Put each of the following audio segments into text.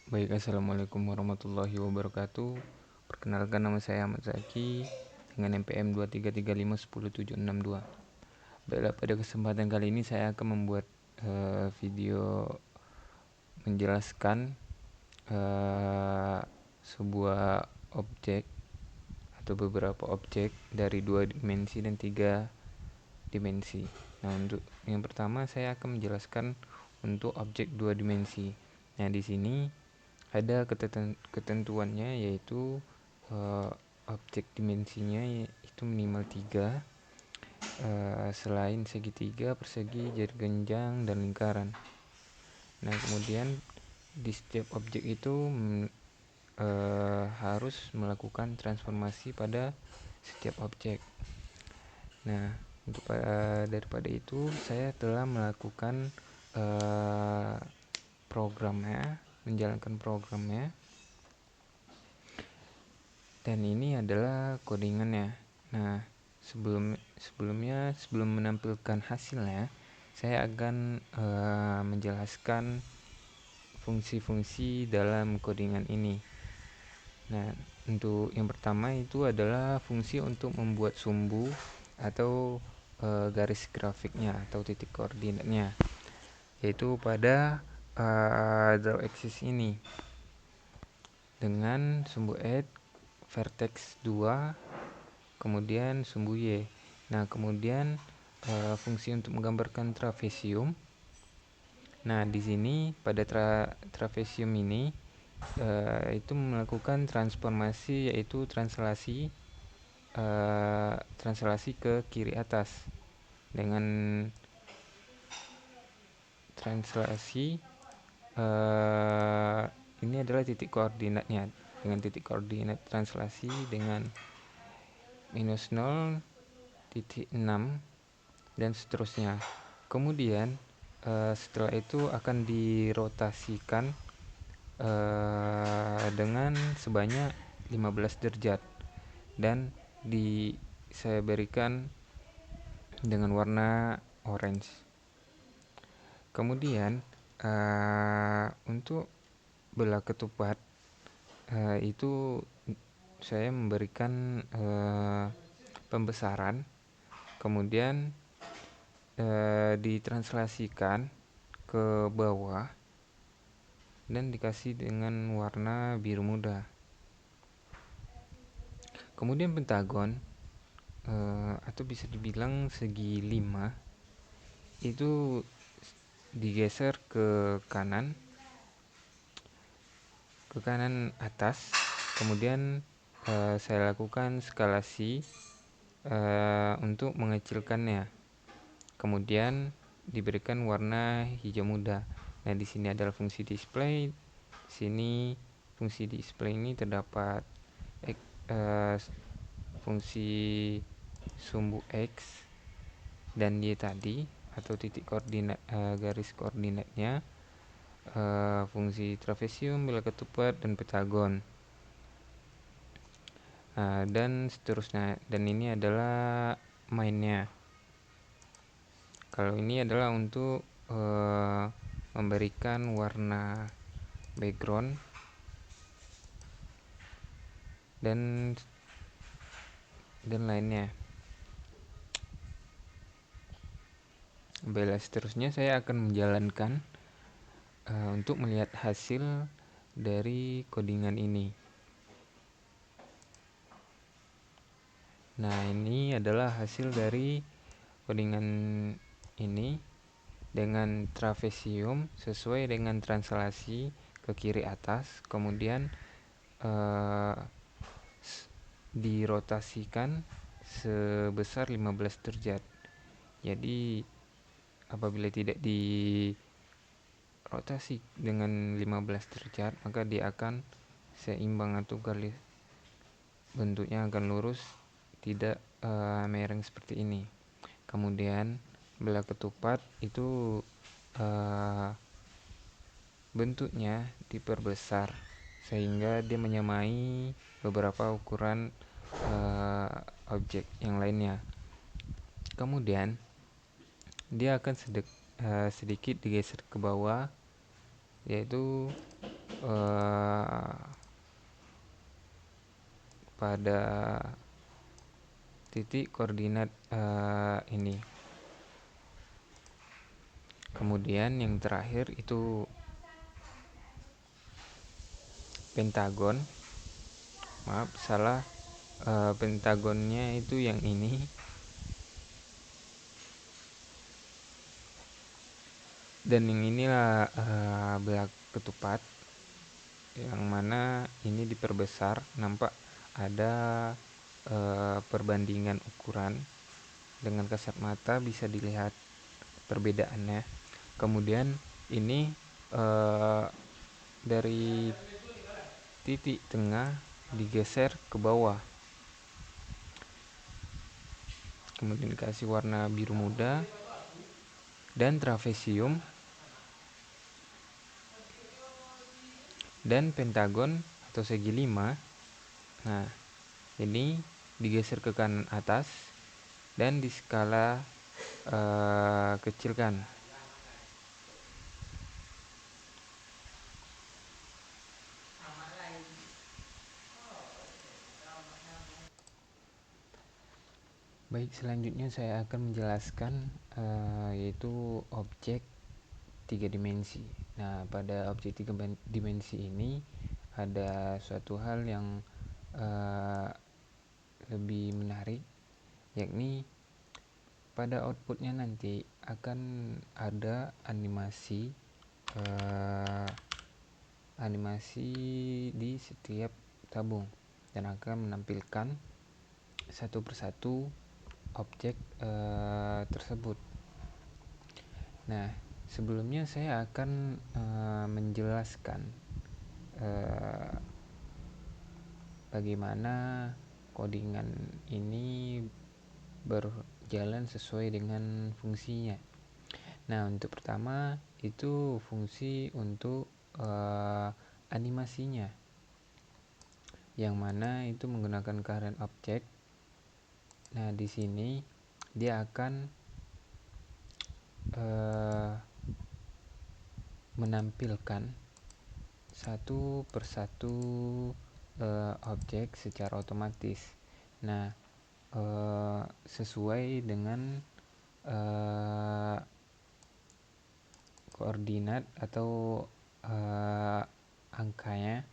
Baik, assalamualaikum warahmatullahi wabarakatuh. Perkenalkan, nama saya Ahmad Zaki dengan NPM 233510762. Baiklah, pada kesempatan kali ini saya akan membuat video menjelaskan sebuah objek atau beberapa objek dari 2 dimensi dan 3 dimensi. Nah, untuk yang pertama saya akan menjelaskan untuk objek 2 dimensi. Nah, di sini ada ketentuannya, yaitu objek dimensinya itu minimal 3, selain segitiga, persegi, jari genjang, dan lingkaran. Nah, kemudian di setiap objek itu harus melakukan transformasi pada setiap objek. Nah, untuk daripada itu saya telah melakukan menjalankan programnya, dan ini adalah codingannya. Nah, sebelum menampilkan hasilnya, saya akan menjelaskan fungsi-fungsi dalam codingan ini. Nah, untuk yang pertama itu adalah fungsi untuk membuat sumbu atau garis grafiknya atau titik koordinatnya, yaitu pada draw axis ini dengan sumbu X, vertex 2, kemudian sumbu Y. Nah, kemudian fungsi untuk menggambarkan trapesium. Nah, di sini pada trapesium ini itu melakukan transformasi, yaitu translasi ke kiri atas dengan translasi ini adalah titik koordinatnya, dengan titik koordinat translasi dengan -0, -6, dan seterusnya. Kemudian setelah itu akan dirotasikan dengan sebanyak 15 derajat, dan saya berikan dengan warna orange. Kemudian untuk belah ketupat itu saya memberikan pembesaran, kemudian ditranslasikan ke bawah dan dikasih dengan warna biru muda. Kemudian pentagon atau bisa dibilang segi 5 itu digeser ke kanan atas. Kemudian saya lakukan skalasi untuk mengecilkannya. Kemudian diberikan warna hijau muda. Nah, di sini adalah fungsi display. Di sini fungsi display ini terdapat fungsi sumbu X dan Y tadi, atau titik koordinat garis koordinatnya, fungsi trapesium, belah ketupat, dan pentagon, dan seterusnya. Dan ini adalah mainnya. Kalau ini adalah untuk memberikan warna background dan lainnya. Baiklah, seterusnya saya akan menjalankan untuk melihat hasil dari codingan ini. Nah, ini adalah hasil dari codingan ini dengan trapesium sesuai dengan translasi ke kiri atas, kemudian dirotasikan sebesar 15 derajat. Jadi apabila tidak dirotasi dengan 15 derajat, maka dia akan seimbang atau garis bentuknya akan lurus, tidak miring seperti ini. Kemudian belah ketupat itu bentuknya diperbesar sehingga dia menyamai beberapa ukuran objek yang lainnya. Kemudian dia akan sedikit digeser ke bawah, yaitu eh, pada titik koordinat ini. Kemudian yang terakhir itu pentagon. Maaf, salah. Pentagonnya itu yang ini. Dan yang inilah belak ketupat, yang mana ini diperbesar, nampak ada perbandingan ukuran. Dengan kasat mata bisa dilihat perbedaannya. Kemudian ini dari titik tengah digeser ke bawah, kemudian dikasih warna biru muda. Dan trapesium dan pentagon atau segi 5, nah ini digeser ke kanan atas dan di skala kecilkan. Baik, selanjutnya saya akan menjelaskan yaitu objek 3 dimensi. Nah, pada objek 3 dimensi ini ada suatu hal yang lebih menarik, yakni pada outputnya nanti akan ada animasi di setiap tabung dan akan menampilkan satu persatu objek tersebut. Nah, sebelumnya saya akan menjelaskan bagaimana codingan ini berjalan sesuai dengan fungsinya. Nah, untuk pertama itu fungsi untuk animasinya, yang mana itu menggunakan current object. Nah, di sini dia akan menampilkan satu persatu objek secara otomatis. Nah, sesuai dengan koordinat atau angkanya,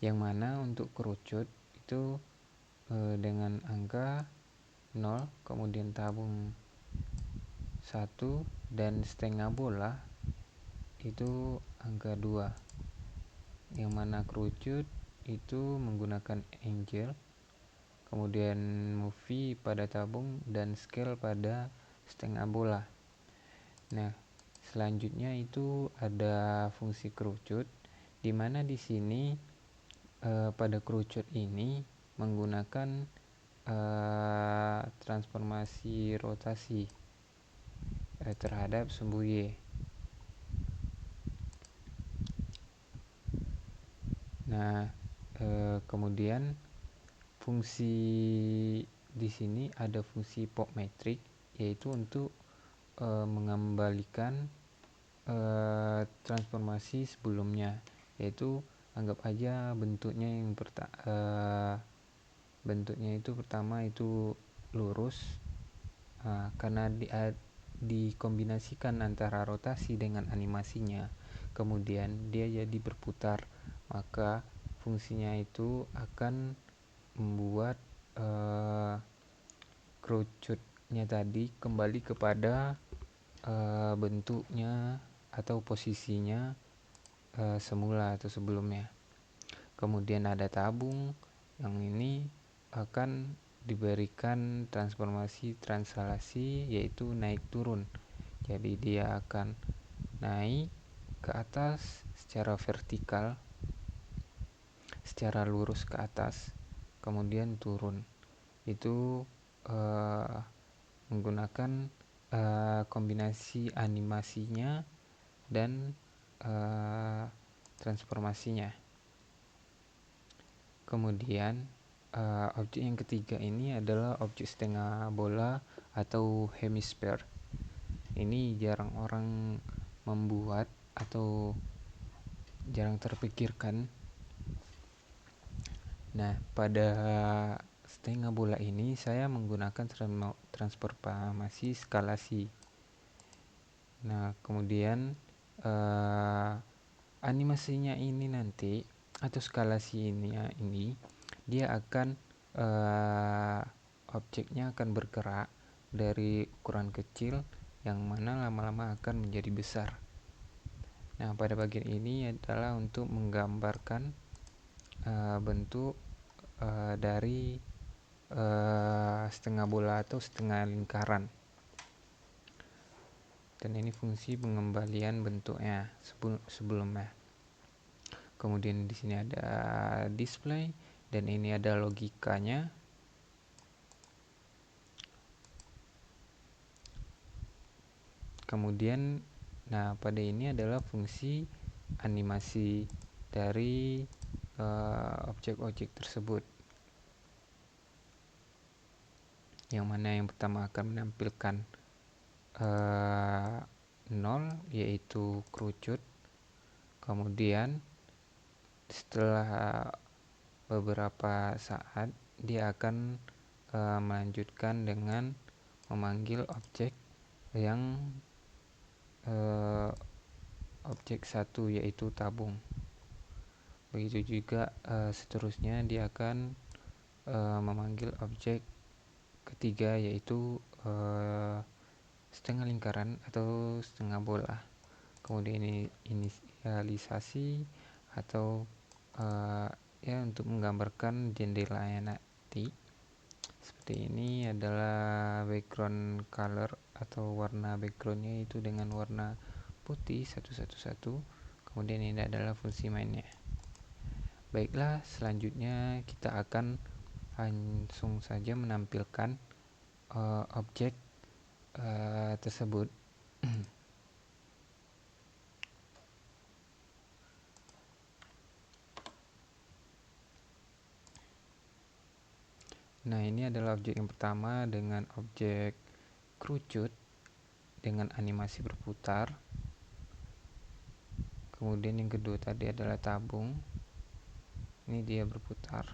yang mana untuk kerucut itu dengan angka 0, kemudian tabung 1 dan setengah bola itu angka 2, yang mana kerucut itu menggunakan angel, kemudian movie pada tabung dan scale pada setengah bola. Nah, selanjutnya itu ada fungsi kerucut, di mana di sini pada kerucut ini menggunakan transformasi rotasi terhadap sumbu Y. Nah, kemudian fungsi di sini ada fungsi pop metric, yaitu untuk mengembalikan transformasi sebelumnya, yaitu anggap aja bentuknya yang bentuknya itu pertama itu lurus. Karena dikombinasikan antara rotasi dengan animasinya, kemudian dia jadi berputar, maka fungsinya itu akan membuat kerucutnya tadi kembali kepada bentuknya atau posisinya semula atau sebelumnya. Kemudian ada tabung, yang ini akan diberikan transformasi translasi, yaitu naik turun. Jadi dia akan naik ke atas secara vertikal, secara lurus ke atas, kemudian turun. Itu menggunakan kombinasi animasinya dan transformasinya. Kemudian objek yang ketiga ini adalah objek setengah bola atau hemisphere. Ini jarang orang membuat atau jarang terpikirkan. Nah, pada setengah bola ini saya menggunakan transformasi skalasi. Nah, kemudian animasinya ini nanti atau skalasi ini dia akan objeknya akan bergerak dari ukuran kecil yang mana lama-lama akan menjadi besar. Nah, pada bagian ini adalah untuk menggambarkan bentuk dari setengah bola atau setengah lingkaran. Dan ini fungsi pengembalian bentuknya sebelumnya. Kemudian di sini ada display dan ini ada logikanya. Kemudian pada ini adalah fungsi animasi dari objek-objek tersebut. Yang mana yang pertama akan menampilkan 0 yaitu kerucut. Kemudian setelah beberapa saat dia akan melanjutkan dengan memanggil objek yang objek 1 yaitu tabung. Begitu juga seterusnya dia akan memanggil objek ketiga yaitu setengah lingkaran atau setengah bola. Kemudian ini inisialisasi atau untuk menggambarkan jendelanya nanti. Seperti ini adalah background color atau warna backgroundnya itu dengan warna putih 111. Kemudian ini adalah fungsi mainnya. Baiklah, selanjutnya kita akan langsung saja menampilkan objek tersebut. Nah, ini adalah objek yang pertama dengan objek kerucut dengan animasi berputar. Kemudian yang kedua tadi adalah tabung. Ini dia berputar.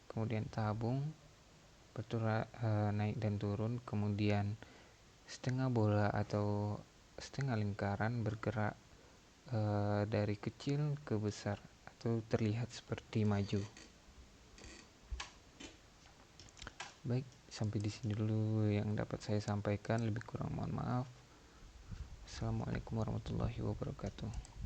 Kemudian tabung naik dan turun. Kemudian setengah bola atau setengah lingkaran bergerak dari kecil ke besar atau terlihat seperti maju. Baik, sampai di sini dulu yang dapat saya sampaikan. Lebih kurang mohon maaf. Assalamualaikum warahmatullahi wabarakatuh.